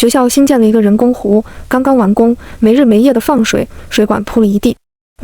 学校新建了一个人工湖，刚刚完工，没日没夜的放水，水管铺了一地。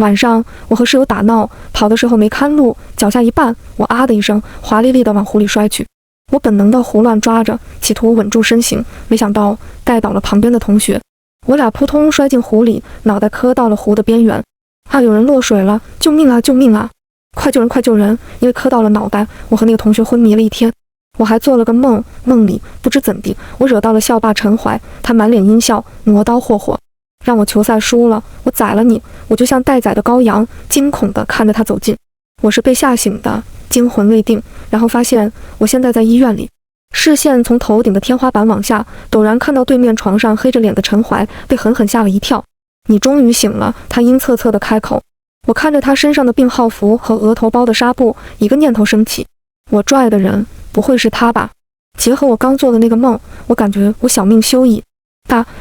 晚上我和室友打闹，跑的时候没看路，脚下一绊，我啊的一声，滑哩哩地往湖里摔去。我本能地胡乱抓着，企图稳住身形，没想到带倒了旁边的同学。我俩扑通摔进湖里，脑袋磕到了湖的边缘。啊！有人落水了！救命啊！救命啊！快救人！快救人！因为磕到了脑袋，我和那个同学昏迷了一天。我还做了个梦，梦里不知怎地，我惹到了校霸陈怀，他满脸阴笑，磨刀霍霍，让我球赛输了，我宰了你！我就像待宰的羔羊，惊恐地看着他走近。我是被吓醒的，惊魂未定，然后发现我现在在医院里，视线从头顶的天花板往下，陡然看到对面床上黑着脸的陈怀，被狠狠吓了一跳。你终于醒了，他阴恻恻地开口。我看着他身上的病号服和额头包的纱布，一个念头升起，我拽的人不会是他吧？结合我刚做的那个梦，我感觉我小命休矣。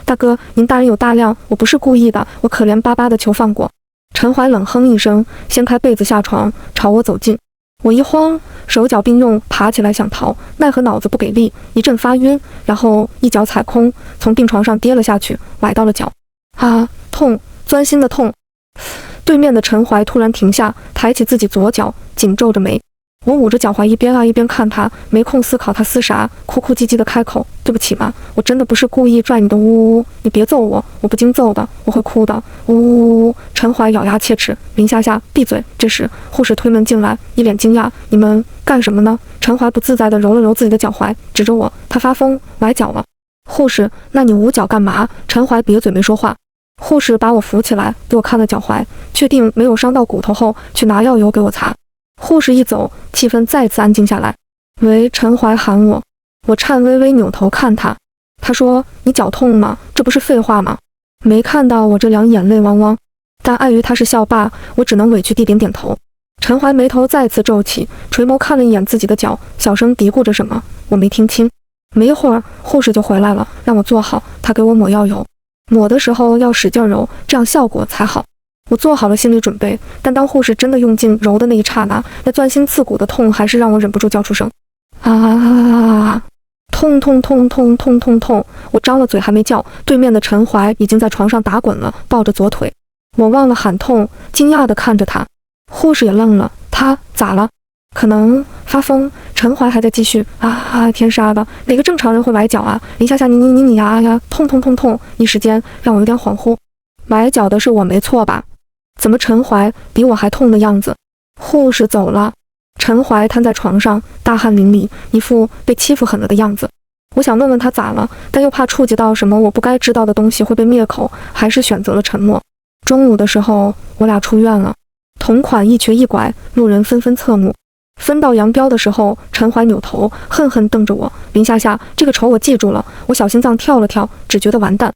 大哥，您大人有大量，我不是故意的，我可怜巴巴的求放过。陈怀冷哼一声，掀开被子下床，朝我走近。我一慌，手脚并用爬起来想逃，奈何脑子不给力，一阵发晕，然后一脚踩空，从病床上跌了下去，崴到了脚。啊，痛，钻心的痛。对面的陈怀突然停下，抬起自己左脚，紧皱着眉。我捂着脚踝，一边一边看他，没空思考他撕啥，哭哭唧唧的开口：“对不起嘛，我真的不是故意拽你的，呜呜，你别揍我，我不经揍的，我会哭的，呜呜呜。”陈怀咬牙切齿：“林夏夏，闭嘴！”这时，护士推门进来，一脸惊讶：“你们干什么呢？”陈怀不自在地揉了揉自己的脚踝，指着我：“他发疯，崴脚了。”护士：“那你捂脚干嘛？”陈怀瘪嘴没说话。护士把我扶起来，给我看了脚踝，确定没有伤到骨头后，去拿药油给我擦。护士一走，气氛再次安静下来。喂，陈怀喊我，我颤巍巍扭头看他。他说：“你脚痛吗？这不是废话吗？”没看到我这两眼泪汪汪，但碍于他是校霸，我只能委屈地点点头。陈怀眉头再次皱起，垂眸看了一眼自己的脚，小声嘀咕着什么，我没听清。没一会儿，护士就回来了，让我坐好，他给我抹药油。抹的时候要使劲揉，这样效果才好。我做好了心理准备，但当护士真的用劲揉的那一刹那，那钻心刺骨的痛还是让我忍不住叫出声啊！痛痛痛痛痛痛痛！我张了嘴还没叫，对面的陈怀已经在床上打滚了，抱着左腿。我忘了喊痛，惊讶地看着他。护士也愣了，他咋了？可能发疯。陈怀还在继续天杀的，哪个正常人会崴脚啊？林夏夏，你呀，痛痛痛痛！一时间让我有点恍惚。崴脚的是我没错吧？怎么陈怀比我还痛的样子？护士走了，陈怀瘫在床上，大汗淋漓，一副被欺负狠了的样子。我想问问他咋了，但又怕触及到什么我不该知道的东西会被灭口，还是选择了沉默。中午的时候，我俩出院了，同款一瘸一拐，路人纷纷侧目。分道扬镳的时候，陈怀扭头恨恨瞪着我：“林夏夏，这个仇我记住了。”我小心脏跳了跳，只觉得完蛋。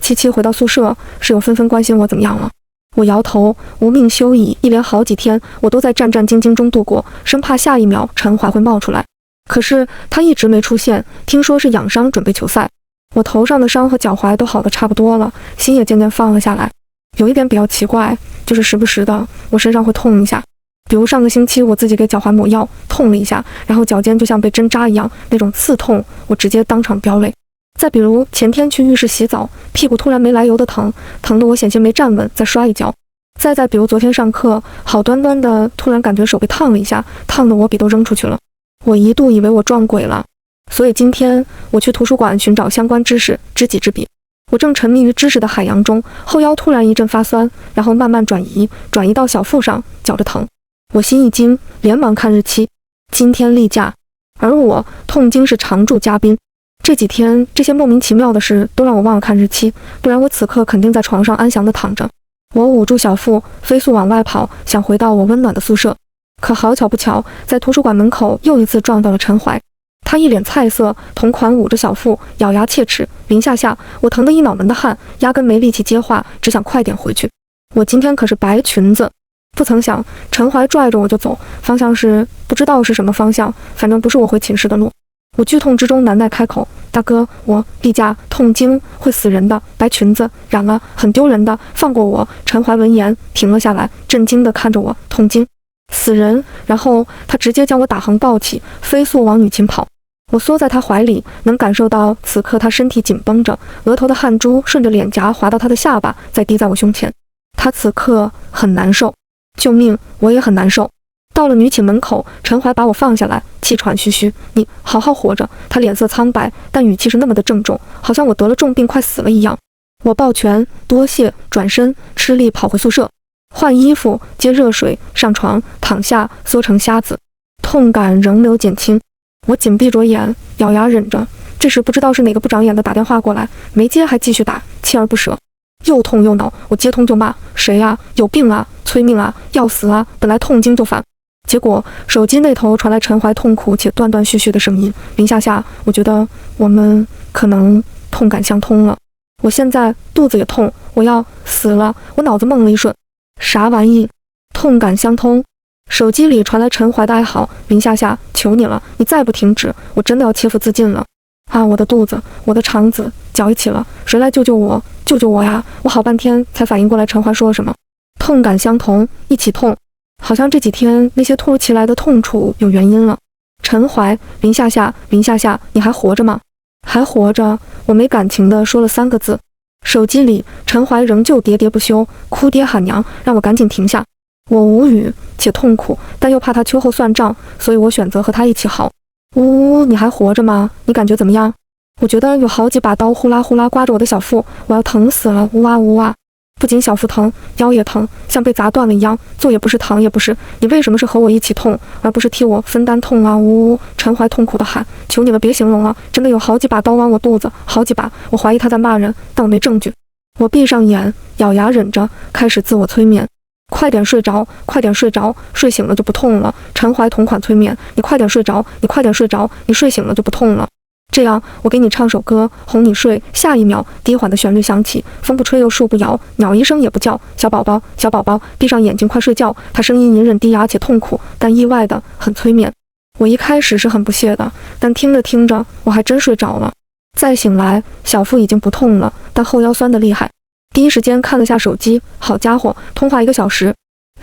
七七回到宿舍，室友纷纷关心我怎么样了。我摇头，无命休矣。一连好几天，我都在战战兢兢中度过，生怕下一秒陈怀会冒出来。可是他一直没出现，听说是养伤准备球赛。我头上的伤和脚踝都好得差不多了，心也渐渐放了下来。有一点比较奇怪，就是时不时的我身上会痛一下。比如上个星期我自己给脚踝抹药，痛了一下，然后脚尖就像被针扎一样，那种刺痛，我直接当场飙泪。再比如前天去浴室洗澡，屁股突然没来由的疼，疼得我险些没站稳，再摔一跤。再比如昨天上课，好端端的突然感觉手被烫了一下，烫得我笔都扔出去了。我一度以为我撞鬼了。所以今天我去图书馆寻找相关知识，知己知彼。我正沉迷于知识的海洋中，后腰突然一阵发酸，然后慢慢转移到小腹上，觉着疼。我心一惊，连忙看日期，今天例假，而我痛经是常驻嘉宾。这几天这些莫名其妙的事都让我忘了看日期，不然我此刻肯定在床上安详地躺着。我捂住小腹，飞速往外跑，想回到我温暖的宿舍。可好巧不巧，在图书馆门口又一次撞到了陈怀。他一脸菜色，同款捂着小腹，咬牙切齿：“林夏夏，我疼得一脑门的汗，压根没力气接话，只想快点回去。我今天可是白裙子。”不曾想，陈怀拽着我就走，方向是不知道是什么方向，反正不是我回寝室的路。我剧痛之中难耐开口：“大哥，我例假，痛经会死人的，白裙子染了，很丢人的，放过我。”陈怀闻言停了下来，震惊地看着我：“痛经，死人？”然后他直接将我打横抱起，飞速往女寝跑。我缩在他怀里，能感受到此刻他身体紧绷着，额头的汗珠顺着脸颊滑到他的下巴，再滴在我胸前。他此刻很难受，救命！我也很难受。到了女寝门口，陈怀把我放下来，气喘吁吁：“你好好活着。”他脸色苍白，但语气是那么的郑重，好像我得了重病快死了一样。我抱拳多谢，转身吃力跑回宿舍，换衣服，接热水，上床躺下，缩成瞎子，痛感仍没有减轻。我紧闭着眼，咬牙忍着。这时不知道是哪个不长眼的打电话过来，没接还继续打，锲而不舍。又痛又恼，我接通就骂：“谁啊？有病啊？催命啊？要死啊！本来痛经就烦。”结果手机那头传来陈怀痛苦且断断续续的声音：“林夏夏，我觉得我们可能痛感相通了。我现在肚子也痛，我要死了。”我脑子懵了一瞬，啥玩意？痛感相通？手机里传来陈怀的哀嚎：“林夏夏，求你了，你再不停止，我真的要切腹自尽了！啊，我的肚子，我的肠子，绞一起了，谁来救救我？救救我呀！”我好半天才反应过来陈怀说了什么。痛感相同，一起痛，好像这几天那些突如其来的痛楚有原因了。陈怀，林夏夏，林夏夏，你还活着吗？还活着。我没感情地说了3个字。手机里陈怀仍旧喋喋不休，哭爹喊娘，让我赶紧停下。我无语且痛苦，但又怕他秋后算账，所以我选择和他一起嚎。呜，你还活着吗？你感觉怎么样？我觉得有好几把刀呼啦呼啦刮着我的小腹，我要疼死了！呜啊呜啊！不仅小腹疼，腰也疼，像被砸断了一样，坐也不是，躺也不是。你为什么是和我一起痛，而不是替我分担痛啊？呜呜！陈怀痛苦地喊：“求你了，别形容了，真的有好几把刀剜我肚子，好几把。”我怀疑他在骂人，但我没证据。我闭上眼，咬牙忍着，开始自我催眠。快点睡着，快点睡着，睡醒了就不痛了。陈怀同款催眠：你快点睡着，你快点睡着，你睡醒了就不痛了。这样，我给你唱首歌，哄你睡。下一秒，低缓的旋律响起，风不吹又树不摇，鸟一声也不叫。小宝宝，小宝宝，闭上眼睛，快睡觉。他声音隐忍低哑且痛苦，但意外的很催眠。我一开始是很不屑的，但听着听着，我还真睡着了。再醒来，小腹已经不痛了，但后腰酸得厉害。第一时间看了下手机，好家伙，通话1个小时。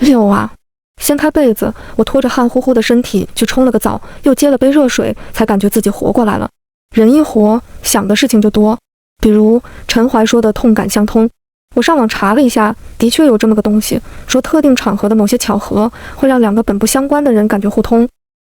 溜啊！掀开被子，我拖着汗乎乎的身体去冲了个澡，又接了杯热水，才感觉自己活过来了。人一活，想的事情就多，比如陈怀说的痛感相通。我上网查了一下，的确有这么个东西，说特定场合的某些巧合会让2个本不相关的人感觉互通。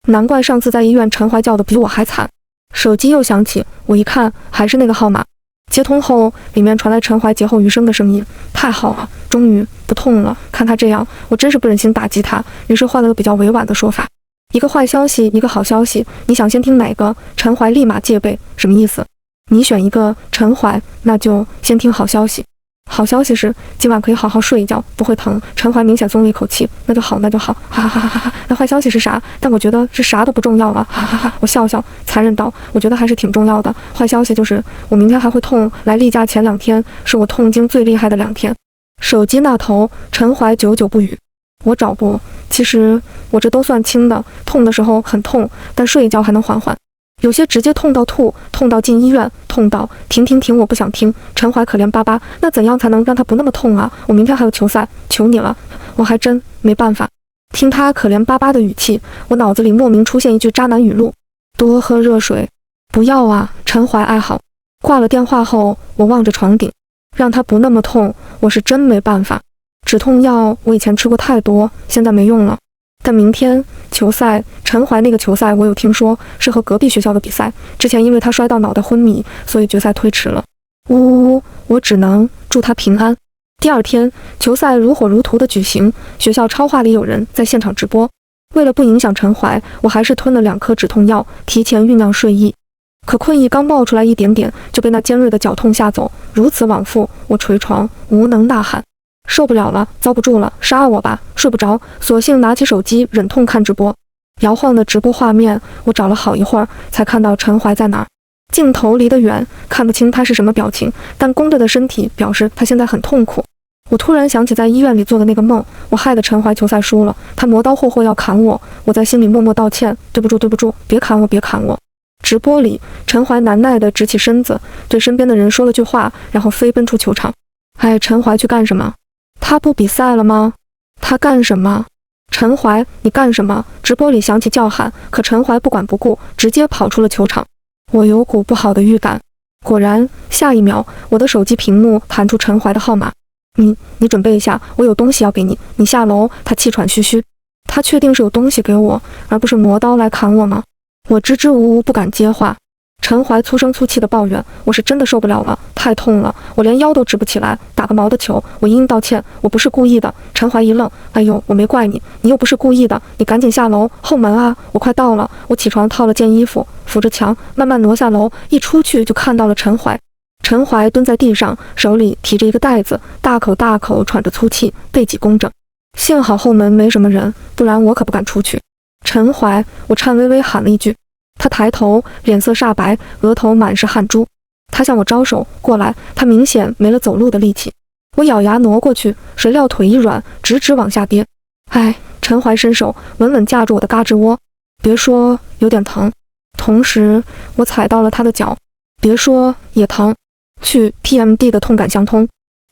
难怪上次在医院陈怀叫的比我还惨。手机又响起，我一看还是那个号码。接通后，里面传来陈怀劫后余生的声音：“太好了，终于不痛了。”看他这样，我真是不忍心打击他，于是换了个比较委婉的说法：“一个坏消息，一个好消息，你想先听哪个？”陈怀立马戒备：“什么意思？你选一个。”陈怀：“那就先听好消息。好消息是今晚可以好好睡一觉，不会疼。”陈怀明显松了一口气：“那就好，那就好。”哈哈哈哈！那坏消息是啥？但我觉得是啥都不重要了。哈哈哈！我笑笑，残忍道：“我觉得还是挺重要的。坏消息就是我明天还会痛。来例假前2天是我痛经最厉害的2天。”手机那头，陈怀久久不语。我找不，其实我这都算轻的，痛的时候很痛，但睡一觉还能缓缓。有些直接痛到吐，痛到进医院，痛到停，我不想听。陈怀可怜巴巴，那怎样才能让他不那么痛啊？我明天还有球赛，求你了。我还真没办法。听他可怜巴巴的语气，我脑子里莫名出现一句渣男语录：多喝热水。不要啊！陈怀哀嚎。挂了电话后，我望着床顶，让他不那么痛，我是真没办法。止痛药我以前吃过太多，现在没用了。但明天球赛，陈怀那个球赛我有听说是和隔壁学校的比赛，之前因为他摔到脑袋昏迷，所以决赛推迟了。呜呜呜！我只能祝他平安。第2天，球赛如火如荼的举行，学校超话里有人在现场直播。为了不影响陈怀，我还是吞了2颗止痛药，提前酝酿睡意。可困意刚冒出来一点点，就被那尖锐的绞痛吓走。如此往复，我捶床，无能呐喊。受不了了，遭不住了，杀我吧！睡不着，索性拿起手机忍痛看直播。摇晃的直播画面，我找了好一会儿，才看到陈怀在哪儿。镜头离得远，看不清他是什么表情，但弓着的身体表示他现在很痛苦。我突然想起在医院里做的那个梦，我害得陈怀球赛输了，他磨刀霍霍要砍我，我在心里默默道歉：对不住，别砍我，别砍我。直播里，陈怀难耐地直起身子，对身边的人说了句话，然后飞奔出球场。哎，陈怀去干什么？他不比赛了吗？他干什么？陈怀，你干什么？直播里响起叫喊，可陈怀不管不顾，直接跑出了球场。我有股不好的预感。果然，下一秒，我的手机屏幕弹出陈怀的号码。你准备一下，我有东西要给你。你下楼。他气喘吁吁。他确定是有东西给我，而不是磨刀来砍我吗？我支支吾吾不敢接话。陈怀粗声粗气地抱怨：“我是真的受不了了，太痛了，我连腰都直不起来，打个毛的球！”我一一道歉：“我不是故意的。”陈怀一愣：“哎呦，我没怪你，你又不是故意的，你赶紧下楼，后门啊！我快到了。”我起床套了件衣服，扶着墙慢慢挪下楼，一出去就看到了陈怀。陈怀蹲在地上，手里提着一个袋子，大口大口喘着粗气，背脊弓着。幸好后门没什么人，不然我可不敢出去。陈怀，我颤巍巍喊了一句。他抬头，脸色煞白，额头满是汗珠。他向我招手过来，他明显没了走路的力气。我咬牙挪过去，谁料腿一软，直直往下跌。哎，陈怀伸手稳稳架住我的胳肢窝，别说有点疼。同时，我踩到了他的脚，别说也疼。去 PMD 的痛感相通。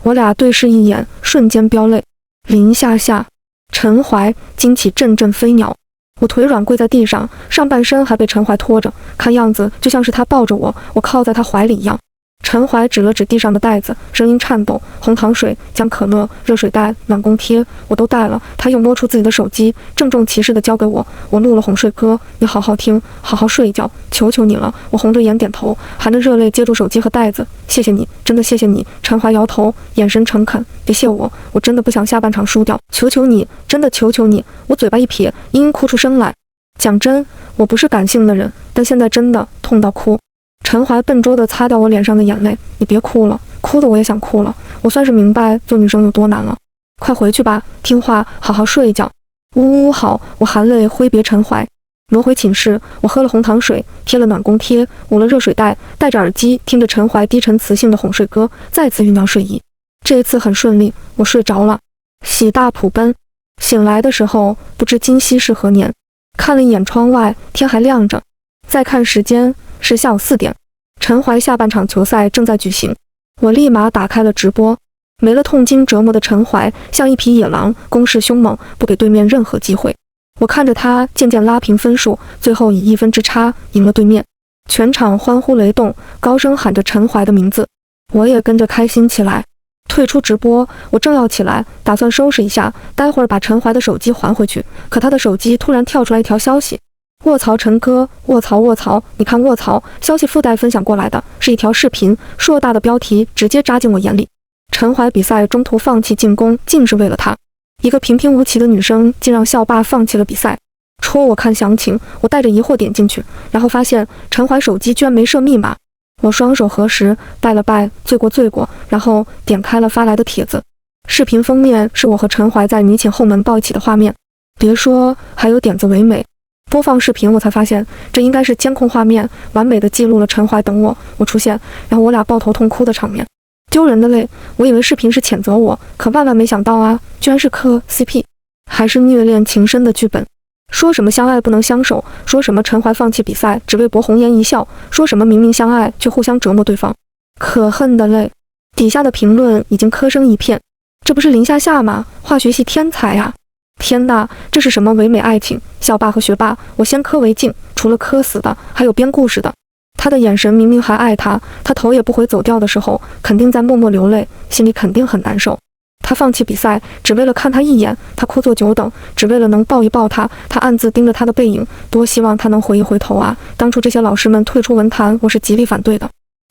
我俩对视一眼，瞬间飙泪。林夏夏，陈怀惊起阵阵飞鸟。我腿软跪在地上，上半身还被陈怀拖着，看样子就像是他抱着我，我靠在他怀里一样。陈怀指了指地上的袋子，声音颤抖：“红糖水、姜可乐、热水袋、暖宫贴，我都带了。”他又摸出自己的手机，郑重其事地交给我。我录了哄睡歌，你好好听，好好睡一觉，求求你了。我红着眼点头，含着热泪接住手机和袋子。谢谢你，真的谢谢你。陈怀摇头，眼神诚恳。别谢我，我真的不想下半场输掉，求求你，真的求求你。我嘴巴一撇，嘤嘤哭出声来。讲真，我不是感性的人，但现在真的痛到哭。陈怀笨拙地擦掉我脸上的眼泪，你别哭了，哭得我也想哭了。我算是明白做女生有多难了。快回去吧，听话，好好睡一觉。呜呜好，我含泪挥别陈怀，挪回寝室。我喝了红糖水，贴了暖宫贴，捂了热水袋，戴着耳机听着陈怀低沉磁性的哄睡歌，再次酝酿睡意。这一次很顺利，我睡着了。喜大普奔，醒来的时候不知今夕是何年。看了一眼窗外，天还亮着。再看时间，是下午4点。陈怀下半场球赛正在举行，我立马打开了直播。没了痛经折磨的陈怀像一匹野狼，攻势凶猛，不给对面任何机会。我看着他渐渐拉平分数，最后以1分之差赢了对面。全场欢呼雷动，高声喊着陈怀的名字，我也跟着开心起来。退出直播，我正要起来，打算收拾一下，待会儿把陈怀的手机还回去。可他的手机突然跳出来一条消息：卧槽陈哥，卧槽卧槽，你看卧槽！消息附带分享过来的是一条视频，硕大的标题直接扎进我眼里。陈怀比赛中途放弃进攻，竟是为了他。一个平平无奇的女生，竟让校霸放弃了比赛。戳我看详情，我带着疑惑点进去，然后发现陈怀手机居然没设密码。我双手合十，拜了拜，罪过罪过，然后点开了发来的帖子。视频封面是我和陈怀在女寝后门抱一起的画面，别说还有点子唯美。播放视频，我才发现这应该是监控画面，完美的记录了陈怀等我出现，然后我俩抱头痛哭的场面。丢人的泪，我以为视频是谴责我，可万万没想到啊，居然是磕 CP， 还是虐恋情深的剧本。说什么相爱不能相守，说什么陈怀放弃比赛只为博红颜一笑，说什么明明相爱却互相折磨对方，可恨的泪。底下的评论已经磕声一片，这不是林夏夏吗？化学系天才啊！天哪，这是什么唯美爱情？校霸和学霸，我先磕为敬，除了磕死的，还有编故事的。他的眼神明明还爱他，他头也不回走掉的时候，肯定在默默流泪，心里肯定很难受。他放弃比赛，只为了看他一眼；他枯坐久等，只为了能抱一抱他。他暗自盯着他的背影，多希望他能回一回头啊！当初这些老师们退出文坛，我是极力反对的。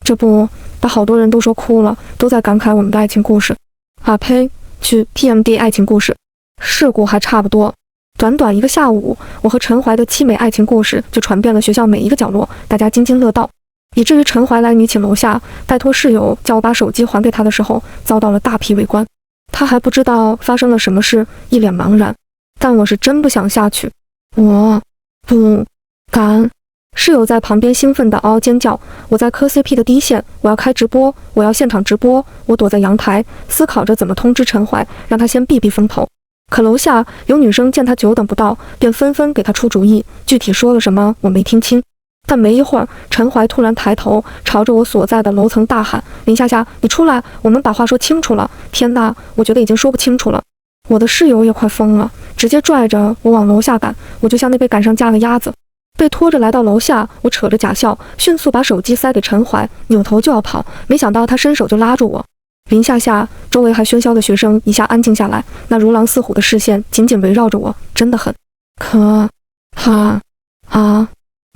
这不，把好多人都说哭了，都在感慨我们的爱情故事。啊呸！去 PMD 爱情故事，事故还差不多。短短一个下午，我和陈怀的凄美爱情故事就传遍了学校每一个角落，大家津津乐道。以至于陈怀来女寝楼下拜托室友叫我把手机还给他的时候，遭到了大批围观。他还不知道发生了什么事，一脸茫然。但我是真不想下去，我不敢。室友在旁边兴奋地嗷嗷尖叫。我在磕 CP 的第一线，我要开直播，我要现场直播。我躲在阳台，思考着怎么通知陈怀，让他先避避风头。可楼下有女生见他久等不到，便纷纷给他出主意，具体说了什么我没听清。但没一会儿，陈怀突然抬头，朝着我所在的楼层大喊：“林夏夏，你出来，我们把话说清楚了。”天哪，我觉得已经说不清楚了。我的室友也快疯了，直接拽着我往楼下赶，我就像那被赶上架的鸭子，被拖着来到楼下。我扯着假笑，迅速把手机塞给陈怀，扭头就要跑，没想到他伸手就拉住我。林夏夏，周围还喧嚣的学生一下安静下来，那如狼似虎的视线紧紧围绕着我，真的很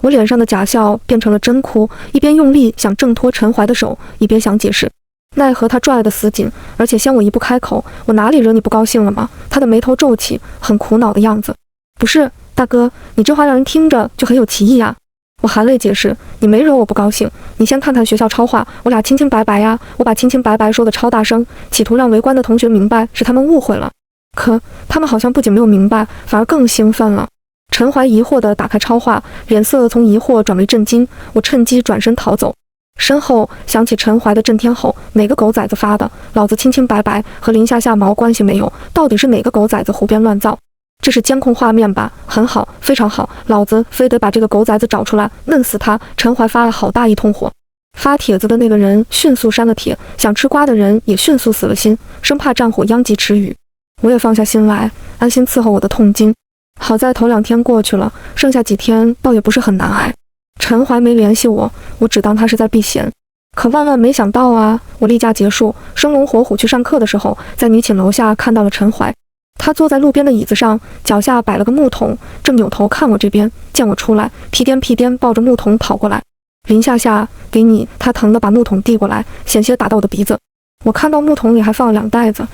我脸上的假笑变成了真哭，一边用力想挣脱陈怀的手，一边想解释，奈何他拽得死紧，而且先我一步开口，我哪里惹你不高兴了吗？他的眉头皱起，很苦恼的样子。不是，大哥，你这话让人听着就很有歧义啊。我含泪解释，你没惹我不高兴，你先看看学校超话，我俩清清白白呀。我把清清白白说的超大声，企图让围观的同学明白是他们误会了，可他们好像不仅没有明白，反而更兴奋了。陈怀疑惑地打开超话，脸色从疑惑转为震惊，我趁机转身逃走。身后响起陈怀的震天吼，哪个狗崽子发的？老子清清白白，和林夏夏毛关系没有，到底是哪个狗崽子胡编乱造？这是监控画面吧？很好，非常好，老子非得把这个狗崽子找出来，弄死他！陈怀发了好大一通火。发帖子的那个人迅速删了帖，想吃瓜的人也迅速死了心，生怕战火殃及池鱼。我也放下心来，安心伺候我的痛经。好在头2天过去了，剩下几天倒也不是很难挨。陈怀没联系我，我只当他是在避嫌。可万万没想到啊，我例假结束，生龙活虎去上课的时候，在女寝楼下看到了陈怀。他坐在路边的椅子上，脚下摆了个木桶，正扭头看我这边。见我出来，屁颠屁颠抱着木桶跑过来。林夏夏，给你。他疼得把木桶递过来，险些打到我的鼻子。我看到木桶里还放了2袋子，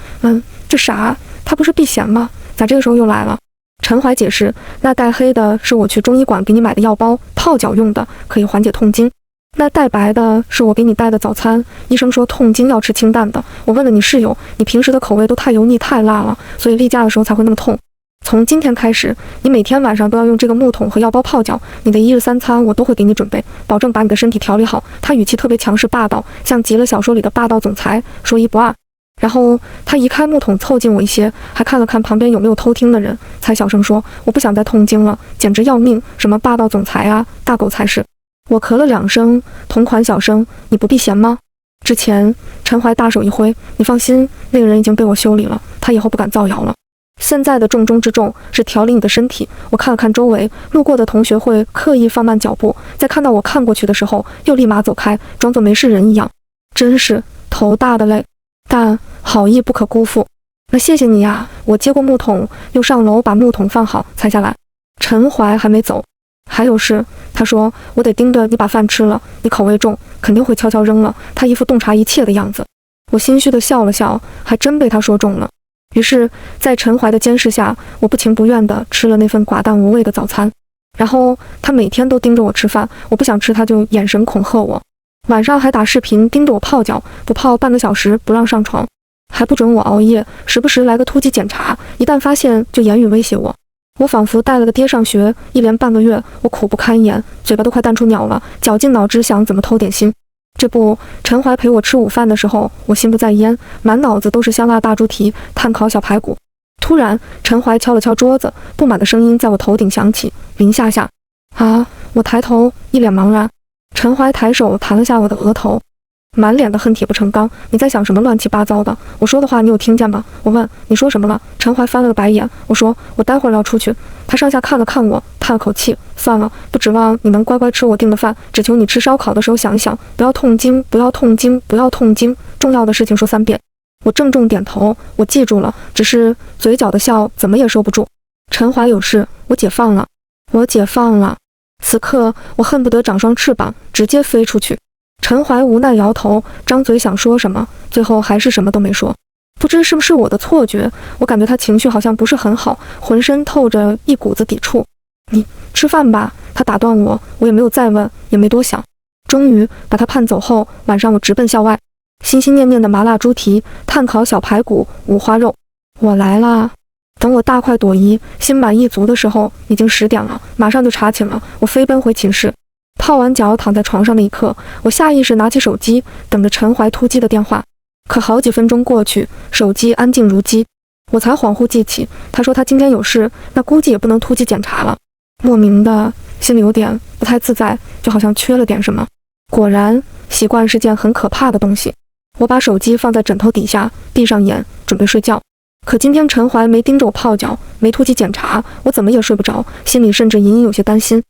这啥？他不是避嫌吗？咋这个时候又来了？陈怀解释，那带黑的是我去中医馆给你买的药包，泡脚用的，可以缓解痛经。那带白的是我给你带的早餐，医生说痛经要吃清淡的。我问了你室友，你平时的口味都太油腻太辣了，所以例假的时候才会那么痛。从今天开始，你每天晚上都要用这个木桶和药包泡脚，你的1日3餐我都会给你准备，保证把你的身体调理好。他语气特别强势霸道，像极了小说里的霸道总裁，说1不2。然后他移开木桶，凑近我一些，还看了看旁边有没有偷听的人，才小声说，我不想再痛经了，简直要命，什么霸道总裁啊，大狗才是。我咳了2声，同款小声，你不避嫌吗？之前陈怀大手一挥，你放心，那个人已经被我修理了，他以后不敢造谣了。现在的重中之重是调理你的身体。我看了看周围，路过的同学会刻意放慢脚步，在看到我看过去的时候，又立马走开，装作没事人一样。真是头大的累，但好意不可辜负。那谢谢你呀。我接过木桶，又上楼把木桶放好，才下来。陈怀还没走，还有事。他说我得盯着你把饭吃了，你口味重，肯定会悄悄扔了。他一副洞察一切的样子。我心虚地笑了笑，还真被他说中了。于是在陈怀的监视下，我不情不愿地吃了那份寡淡无味的早餐。然后他每天都盯着我吃饭，我不想吃他就眼神恐吓我。晚上还打视频盯着我泡脚，不泡半个小时不让上床，还不准我熬夜，时不时来个突击检查，一旦发现就言语威胁我。我仿佛带了个爹上学，一连半个月，我苦不堪言，嘴巴都快淡出鸟了，绞尽脑汁想怎么偷点心。这不，陈怀陪我吃午饭的时候，我心不在焉，满脑子都是香辣大猪蹄、炭烤小排骨。突然，陈怀敲了敲桌子，不满的声音在我头顶响起：“林夏夏。”啊！我抬头，一脸茫然。陈怀抬手弹了下我的额头，满脸的恨铁不成钢。你在想什么乱七八糟的？我说的话你有听见吗？我问。你说什么了？陈怀翻了个白眼。我说我待会儿要出去。他上下看了看我，叹了口气。算了，不指望你能乖乖吃我订的饭，只求你吃烧烤的时候想一想，不要痛经，不要痛经，不要痛经。重要的事情说3遍。我郑重点头，我记住了，只是嘴角的笑怎么也收不住。陈怀有事，我解放了，我解放了。此刻我恨不得长双翅膀，直接飞出去。陈怀无奈摇头，张嘴想说什么，最后还是什么都没说。不知是不是我的错觉，我感觉他情绪好像不是很好，浑身透着一股子抵触。你吃饭吧，他打断我，我也没有再问，也没多想。终于把他盼走后，晚上我直奔校外，心心念念的麻辣猪蹄、炭烤小排骨、五花肉，我来啦。等我大快朵颐、心满意足的时候，已经10点了，马上就查寝了。我飞奔回寝室，泡完脚躺在床上那一刻，我下意识拿起手机，等着陈怀突击的电话。可好几分钟过去，手机安静如鸡，我才恍惚记起，他说他今天有事，那估计也不能突击检查了。莫名的心里有点不太自在，就好像缺了点什么。果然，习惯是件很可怕的东西。我把手机放在枕头底下，闭上眼，准备睡觉。可今天陈怀没盯着我泡脚，没突击检查，我怎么也睡不着，心里甚至隐隐有些担心。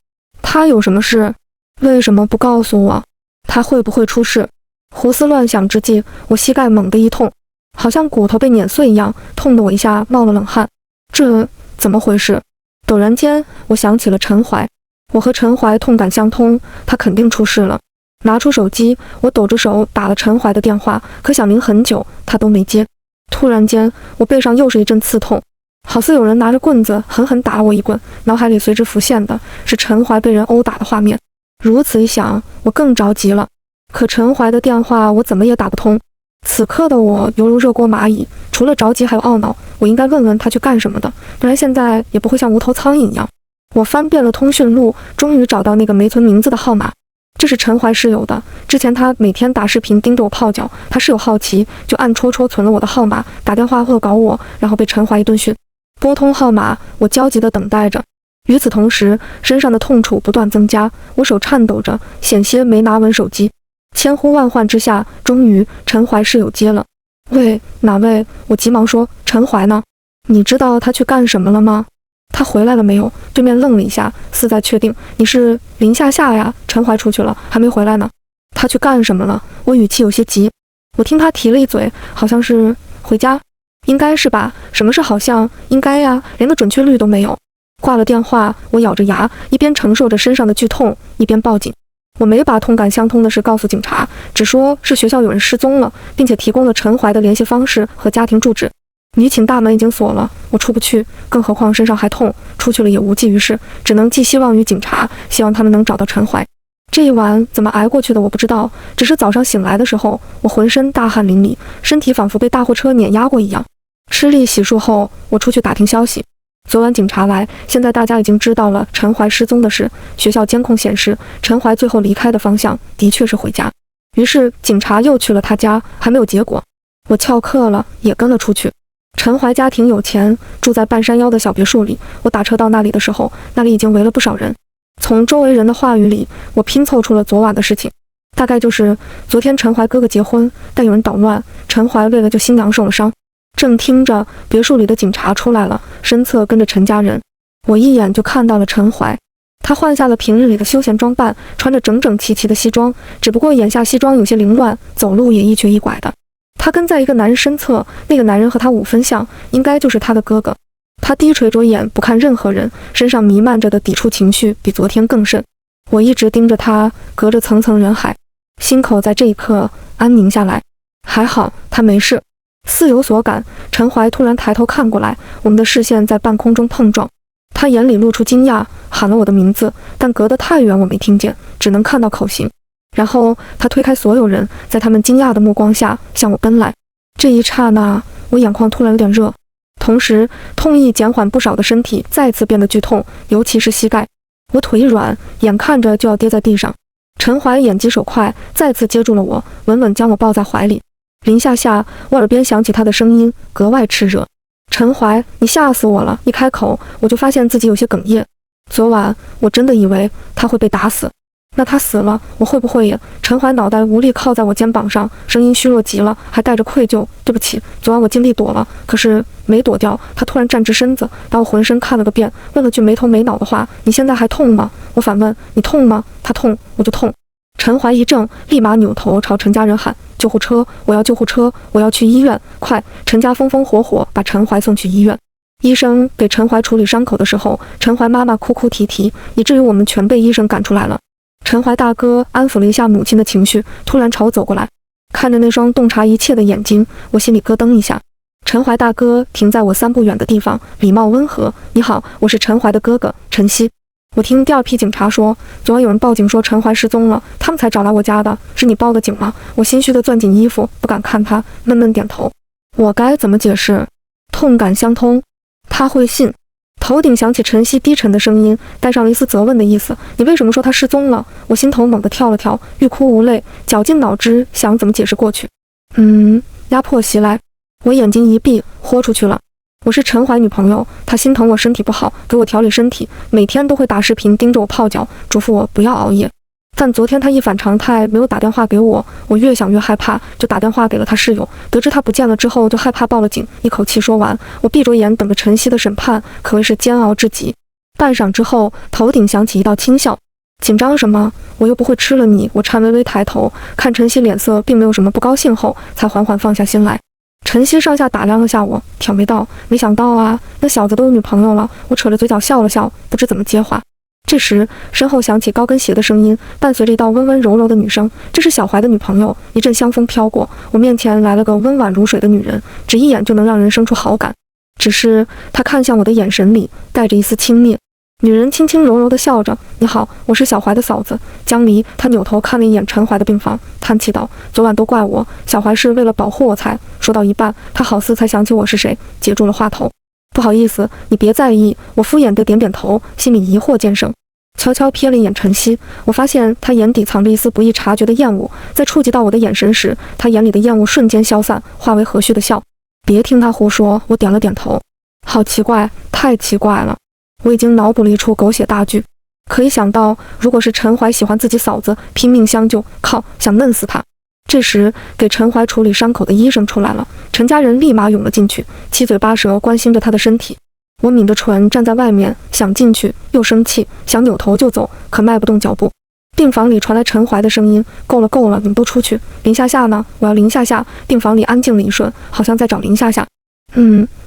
他有什么事？为什么不告诉我？他会不会出事？胡思乱想之际，我膝盖猛地一痛，好像骨头被碾碎一样，痛得我一下冒了冷汗。这怎么回事？陡然间，我想起了陈怀，我和陈怀痛感相通，他肯定出事了。拿出手机，我抖着手打了陈怀的电话，可响铃很久，他都没接。突然间，我背上又是一阵刺痛，好似有人拿着棍子狠狠打我一棍，脑海里随之浮现的是陈怀被人殴打的画面。如此一想，我更着急了。可陈怀的电话我怎么也打不通。此刻的我犹如热锅蚂蚁，除了着急还有懊恼。我应该问问他去干什么的，不然现在也不会像无头苍蝇一样。我翻遍了通讯录，终于找到那个没存名字的号码。这是陈怀室友的，之前他每天打视频盯着我泡脚，他室友好奇就暗戳戳存了我的号码，打电话恶搞我，然后被陈怀一顿训。拨通号码，我焦急地等待着。与此同时，身上的痛楚不断增加，我手颤抖着，险些没拿稳手机。千呼万唤之下，终于陈怀室友接了。喂，哪位？我急忙说，陈怀呢？你知道他去干什么了吗？他回来了没有？对面愣了一下，似在确定。你是林夏夏呀？陈怀出去了，还没回来呢。他去干什么了？我语气有些急。我听他提了一嘴，好像是回家。应该是吧？什么是好像？应该呀，连个准确率都没有。挂了电话，我咬着牙，一边承受着身上的剧痛，一边报警。我没把痛感相通的事告诉警察，只说是学校有人失踪了，并且提供了陈怀的联系方式和家庭住址。女寝大门已经锁了，我出不去，更何况身上还痛，出去了也无济于事，只能寄希望于警察，希望他们能找到陈怀。这一晚怎么挨过去的我不知道，只是早上醒来的时候，我浑身大汗淋漓，身体仿佛被大货车碾压过一样。吃力洗漱后，我出去打听消息。昨晚警察来，现在大家已经知道了陈怀失踪的事。学校监控显示，陈怀最后离开的方向的确是回家。于是警察又去了他家，还没有结果。我翘课了，也跟了出去。陈怀家庭有钱，住在半山腰的小别墅里。我打车到那里的时候，那里已经围了不少人。从周围人的话语里，我拼凑出了昨晚的事情，大概就是昨天陈怀哥哥结婚，但有人捣乱，陈怀为了救新娘受了伤。正听着，别墅里的警察出来了，身侧跟着陈家人。我一眼就看到了陈怀，他换下了平日里的休闲装扮，穿着整整齐齐的西装，只不过眼下西装有些凌乱，走路也一瘸一拐的。他跟在一个男人身侧，那个男人和他5分像，应该就是他的哥哥。他低垂着眼，不看任何人，身上弥漫着的抵触情绪比昨天更甚。我一直盯着他，隔着层层人海，心口在这一刻安宁下来。还好他没事。似有所感，陈怀突然抬头看过来，我们的视线在半空中碰撞。他眼里露出惊讶，喊了我的名字，但隔得太远我没听见，只能看到口型。然后他推开所有人，在他们惊讶的目光下向我奔来。这一刹那，我眼眶突然有点热，同时痛意减缓不少的身体再次变得剧痛，尤其是膝盖。我腿一软，眼看着就要跌在地上。陈怀眼疾手快，再次接住了我，稳稳将我抱在怀里。林夏夏，我耳边响起他的声音，格外炽热。陈怀，你吓死我了！一开口，我就发现自己有些哽咽。昨晚我真的以为他会被打死。那他死了，我会不会也？陈怀脑袋无力靠在我肩膀上，声音虚弱极了，还带着愧疚。对不起，昨晚我尽力躲了，可是没躲掉。他突然站直身子，把我浑身看了个遍，问了句没头没脑的话：你现在还痛吗？我反问：你痛吗？他痛，我就痛。陈怀一怔，立马扭头朝陈家人喊：救护车！我要救护车！我要去医院！快！陈家风风火火把陈怀送去医院。医生给陈怀处理伤口的时候，陈怀妈妈哭哭啼啼，以至于我们全被医生赶出来了。陈怀大哥安抚了一下母亲的情绪，突然朝我走过来，看着那双洞察一切的眼睛，我心里咯噔一下。陈怀大哥停在我3步远的地方，礼貌温和：你好，我是陈怀的哥哥陈曦。我听第2批警察说，昨晚有人报警说陈怀失踪了，他们才找来我家的。是你报的警吗？我心虚地攥紧衣服，不敢看他，闷闷点头。我该怎么解释？痛感相通，他会信。头顶响起陈曦低沉的声音，带上了一丝责问的意思。你为什么说他失踪了？我心头猛地跳了跳，欲哭无泪，绞尽脑汁想怎么解释过去。压迫袭来，我眼睛一闭，豁出去了。我是陈怀女朋友，他心疼我身体不好，给我调理身体，每天都会打视频盯着我泡脚，嘱咐我不要熬夜。但昨天他一反常态没有打电话给我，我越想越害怕，就打电话给了他室友。得知他不见了之后，就害怕报了警。一口气说完，我闭着眼等着晨曦的审判，可谓是煎熬至极。半晌之后，头顶响起一道轻笑。紧张什么？我又不会吃了你。我颤巍巍抬头，看晨曦脸色并没有什么不高兴后，才缓缓放下心来。晨曦上下打量了下我，挑眉道：“没想到啊，那小子都有女朋友了。”我扯着嘴角笑了笑，不知怎么接话。这时，身后响起高跟鞋的声音，伴随着一道温温柔柔的女声：“这是小怀的女朋友。”一阵香风飘过，我面前来了个温婉如水的女人，只一眼就能让人生出好感。只是她看向我的眼神里带着一丝轻蔑。女人轻轻柔柔地笑着：“你好，我是小怀的嫂子江离。”她扭头看了一眼陈怀的病房，叹气道：“昨晚都怪我，小怀是为了保护我才……”说到一半，她好似才想起我是谁，接住了话头：“不好意思，你别在意。”我敷衍地点点头，心里疑惑渐生。悄悄瞥了一眼晨曦，我发现他眼底藏着一丝不易察觉的厌恶，在触及到我的眼神时，他眼里的厌恶瞬间消散，化为和煦的笑。别听他胡说，我点了点头。好奇怪，太奇怪了。我已经脑补了一出狗血大剧，可以想到，如果是陈怀喜欢自己嫂子，拼命相救，靠，想弄死他。这时，给陈怀处理伤口的医生出来了，陈家人立马涌了进去，七嘴八舌关心着他的身体。我抿着唇站在外面，想进去又生气，想扭头就走，可迈不动脚步。病房里传来陈怀的声音：“够了够了，你们都出去。林夏夏呢？我要林夏夏。”病房里安静了一瞬，好像在找林夏夏。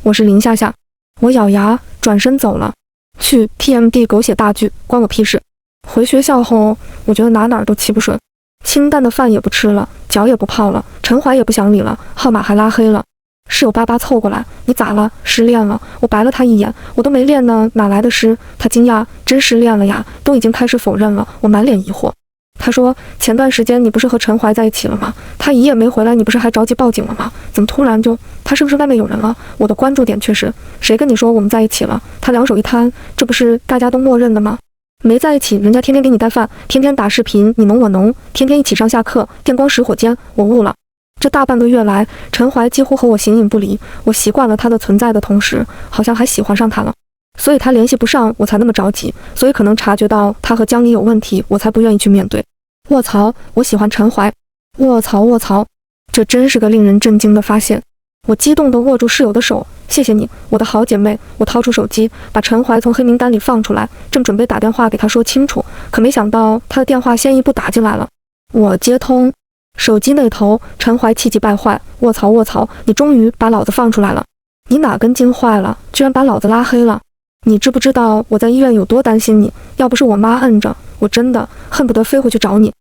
我是林夏夏。我咬牙转身走了。去 TMD 狗血大剧，关我屁事。回学校后，我觉得哪都气不顺，清淡的饭也不吃了，脚也不泡了，陈怀也不想理了，号码还拉黑了。室友巴巴凑过来：“你咋了？失恋了？”我白了他一眼：“我都没恋呢，哪来的失？”他惊讶：“真失恋了呀？”都已经开始否认了。我满脸疑惑。他说：“前段时间你不是和陈怀在一起了吗？他一夜没回来，你不是还着急报警了吗？怎么突然就……他是不是外面有人了？”我的关注点却是：谁跟你说我们在一起了？他两手一摊：“这不是大家都默认的吗？没在一起，人家天天给你带饭，天天打视频，你侬我侬，天天一起上下课，电光石火间，我悟了。这大半个月来，陈怀几乎和我形影不离，我习惯了他的存在的同时，好像还喜欢上他了。所以他联系不上，我才那么着急，所以可能察觉到他和江离有问题，我才不愿意去面对。卧槽，我喜欢陈怀！卧槽卧槽，这真是个令人震惊的发现。我激动地握住室友的手：“谢谢你，我的好姐妹。”我掏出手机，把陈怀从黑名单里放出来，正准备打电话给他说清楚，可没想到他的电话先一步打进来了。我接通，手机那头，陈怀气急败坏：“卧槽卧槽，你终于把老子放出来了！你哪根筋坏了，居然把老子拉黑了？你知不知道我在医院有多担心你？要不是我妈摁着，我真的恨不得飞回去找你，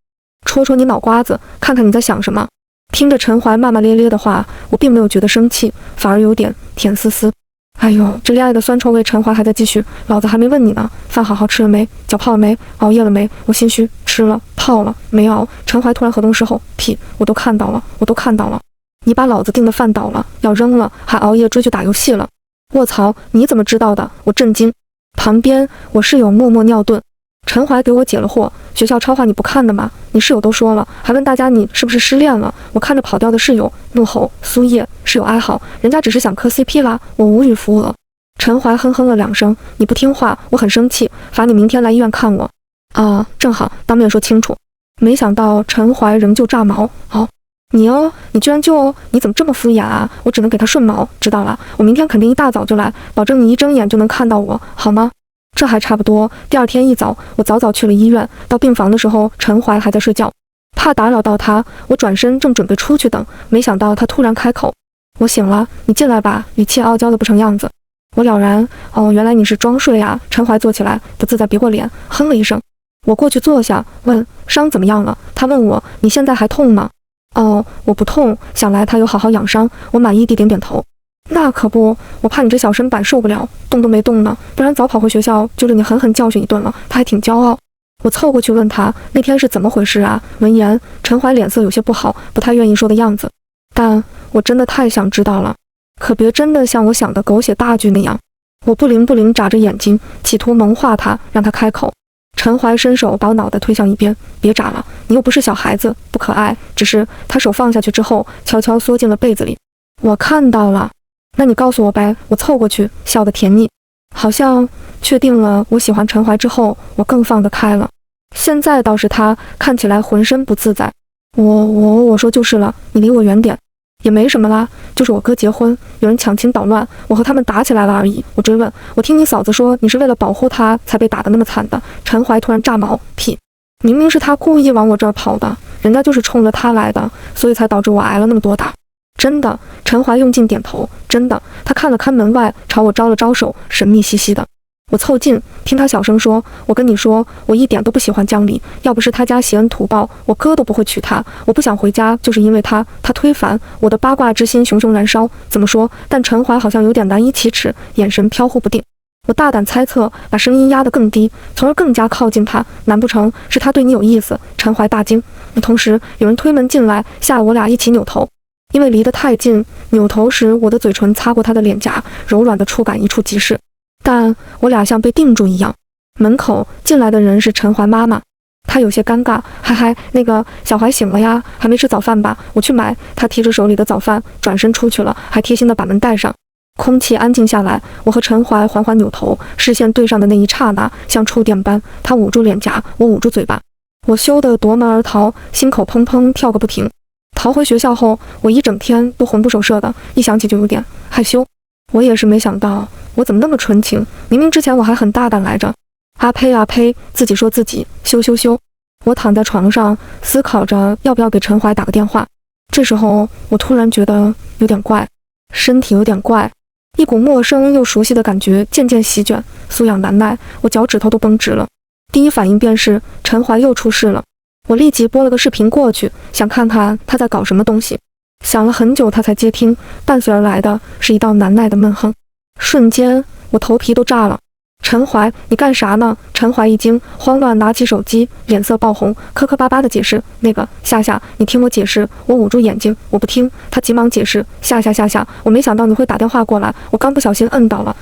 戳戳你脑瓜子，看看你在想什么。”听着陈怀骂骂咧咧的话，我并没有觉得生气，反而有点甜丝丝。哎呦，这恋爱的酸臭味，陈怀还在继续。老子还没问你呢，饭好好吃了没？脚泡了没？熬夜了没？我心虚，吃了，泡了，没熬。陈怀突然河东狮吼：“屁，我都看到了，我都看到了。你把老子订的饭倒了，要扔了，还熬夜追剧打游戏了。卧槽，你怎么知道的？”我震惊。旁边我室友默默尿遁。陈怀给我解了惑：“学校超话你不看的吗？你室友都说了，还问大家你是不是失恋了。”我看着跑掉的室友，怒吼：“苏叶！”室友哀嚎：“人家只是想磕 CP 啦。”我无语扶额。陈怀哼哼了两声：“你不听话，我很生气，罚你明天来医院看我。”啊，正好当面说清楚。没想到陈怀仍旧炸毛：“哦，你居然就你怎么这么敷衍啊？”我只能给他顺毛：“知道了，我明天肯定一大早就来，保证你一睁眼就能看到我，好吗？”这还差不多。第二天一早，我早早去了医院。到病房的时候，陈怀还在睡觉，怕打扰到他，我转身正准备出去等，没想到他突然开口：“我醒了，你进来吧。”语气傲娇的不成样子。我了然：“哦，原来你是装睡呀。”陈怀坐起来，不自在别过脸，哼了一声。我过去坐下，问：“伤怎么样了？”他问我：“你现在还痛吗？”“哦，我不痛。”想来他有好好养伤。我满意地点点头。那可不，我怕你这小身板受不了，动都没动呢，不然早跑回学校揪着你狠狠教训一顿了。他还挺骄傲。我凑过去问他那天是怎么回事啊？闻言，陈怀脸色有些不好，不太愿意说的样子。但我真的太想知道了，可别真的像我想的狗血大剧那样。我不灵不灵眨着眼睛，企图蒙化他，让他开口。陈怀伸手把我脑袋推向一边：“别眨了，你又不是小孩子，不可爱。”只是他手放下去之后，悄悄缩进了被子里。我看到了。那你告诉我呗。我凑过去，笑得甜腻。好像确定了我喜欢陈怀之后，我更放得开了。现在倒是他看起来浑身不自在。我说就是了，你离我远点。也没什么啦，就是我哥结婚，有人抢亲捣乱，我和他们打起来了而已。我追问，我听你嫂子说你是为了保护他才被打得那么惨的。陈怀突然炸毛，屁，明明是他故意往我这儿跑的，人家就是冲着他来的，所以才导致我挨了那么多打。真的，陈怀用劲点头，真的。他看了看门外，朝我招了招手，神秘兮兮的。我凑近听他小声说，我跟你说，我一点都不喜欢江离，要不是他家挟恩图报，我哥都不会娶她。我不想回家，就是因为他推烦我的八卦之心熊熊燃烧。怎么说？但陈怀好像有点难以启齿，眼神飘忽不定。我大胆猜测，把声音压得更低，从而更加靠近他。难不成是他对你有意思？陈怀大惊。同时有人推门进来，吓得我俩一起扭头。因为离得太近，扭头时我的嘴唇擦过他的脸颊，柔软的触感一触即逝。但我俩像被定住一样。门口进来的人是陈怀妈妈，她有些尴尬，嗨，那个小怀醒了呀，还没吃早饭吧？我去买。她提着手里的早饭，转身出去了，还贴心的把门带上。空气安静下来，我和陈怀缓缓扭头，视线对上的那一刹那，像触电般，他捂住脸颊，我捂住嘴巴，我羞得夺门而逃，心口砰砰跳个不停。逃回学校后，我一整天都魂不守舍的，一想起就有点害羞。我也是没想到，我怎么那么纯情？明明之前我还很大胆来着。啊呸，自己说自己，羞。我躺在床上，思考着要不要给陈怀打个电话。这时候，我突然觉得有点怪，身体有点怪，一股陌生又熟悉的感觉渐渐席卷，酥痒难耐，我脚趾头都绷直了。第一反应便是陈怀又出事了。我立即拨了个视频过去，想看看他在搞什么东西。想了很久，他才接听，伴随而来的是一道难耐的闷哼。瞬间，我头皮都炸了。陈怀，你干啥呢？陈怀一惊，慌乱拿起手机，脸色爆红，磕磕巴巴的解释：“那个，夏，你听我解释。”我捂住眼睛，我不听。他急忙解释：“夏，我没想到你会打电话过来，我刚不小心摁到了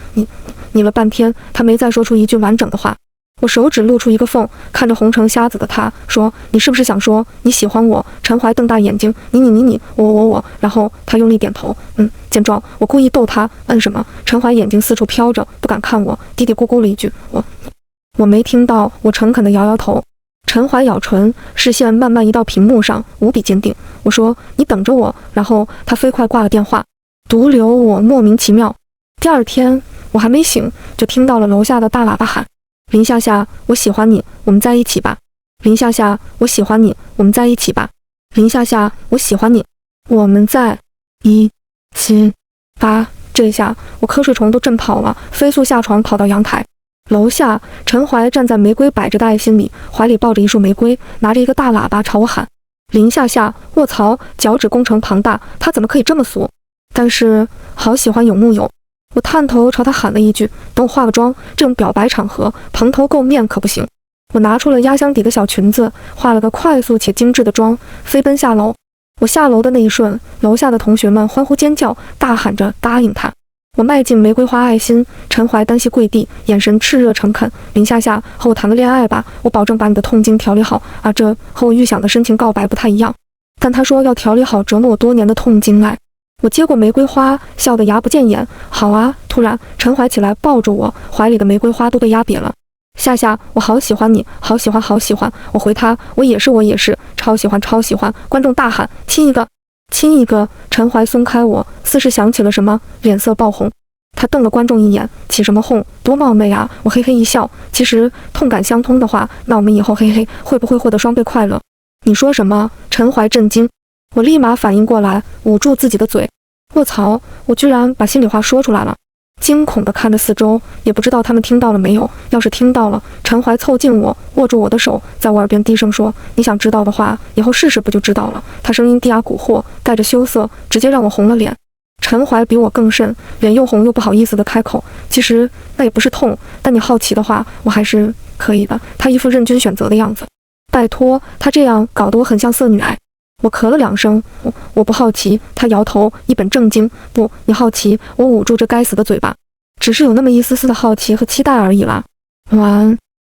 你了半天。”他没再说出一句完整的话。我手指露出一个缝，看着红成瞎子的他说：“你是不是想说你喜欢我？”陈怀瞪大眼睛：“你，我。”然后他用力点头。见状，我故意逗他：“摁什么？”陈怀眼睛四处飘着，不敢看我，嘀嘀咕咕了一句：“我没听到。”我诚恳地摇摇头。陈怀咬唇，视线慢慢移到屏幕上，无比坚定。我说：“你等着我。”然后他飞快挂了电话。独留我莫名其妙。第二天我还没醒，就听到了楼下的大喇叭喊：“林夏，我喜欢你，我们在一起吧。林夏，我喜欢你，我们在一起吧。林夏，我喜欢你，我们在一起吧。”这下我瞌睡虫都震跑了，飞速下床跑到阳台。楼下，陈怀站在玫瑰摆着的爱心里，怀里抱着一束玫瑰，拿着一个大喇叭朝我喊：“林夏，卧槽！”脚趾工程庞大，他怎么可以这么俗？但是好喜欢有木有。我探头朝他喊了一句：“等我化个妆，这种表白场合蓬头垢面可不行。”我拿出了压箱底的小裙子，化了个快速且精致的妆，飞奔下楼。我下楼的那一瞬，楼下的同学们欢呼尖叫，大喊着答应他。我迈进玫瑰花爱心，陈怀单膝跪地，眼神炽热诚恳：“林夏，和我谈个恋爱吧，我保证把你的痛经调理好。”这和我预想的深情告白不太一样，但他说要调理好折磨我多年的痛经爱。我接过玫瑰花，笑得牙不见眼。好啊！突然，陈怀起来抱住我，怀里的玫瑰花都被压瘪了。夏，我好喜欢你，好喜欢。我回他：“我也是，超喜欢。”观众大喊：“亲一个！”陈怀松开我，似是想起了什么，脸色爆红。他瞪了观众一眼：“起什么哄？多冒昧啊！”我嘿嘿一笑。其实痛感相通的话，那我们以后嘿嘿会不会获得双倍快乐？你说什么？陈怀震惊。我立马反应过来，捂住自己的嘴。卧槽！我居然把心里话说出来了。惊恐地看着四周，也不知道他们听到了没有。要是听到了，陈怀凑近我，握住我的手，在我耳边低声说：“你想知道的话，以后试试不就知道了。”他声音低哑蛊惑，带着羞涩，直接让我红了脸。陈怀比我更甚，脸又红又不好意思地开口：“其实那也不是痛，但你好奇的话，我还是可以的。”他一副任君选择的样子。拜托，他这样搞得我很像色女癌。我咳了2声，我不好奇。他摇头，一本正经：“不，你好奇。”我捂住这该死的嘴巴，只是有那么一丝丝的好奇和期待而已啦。晚安。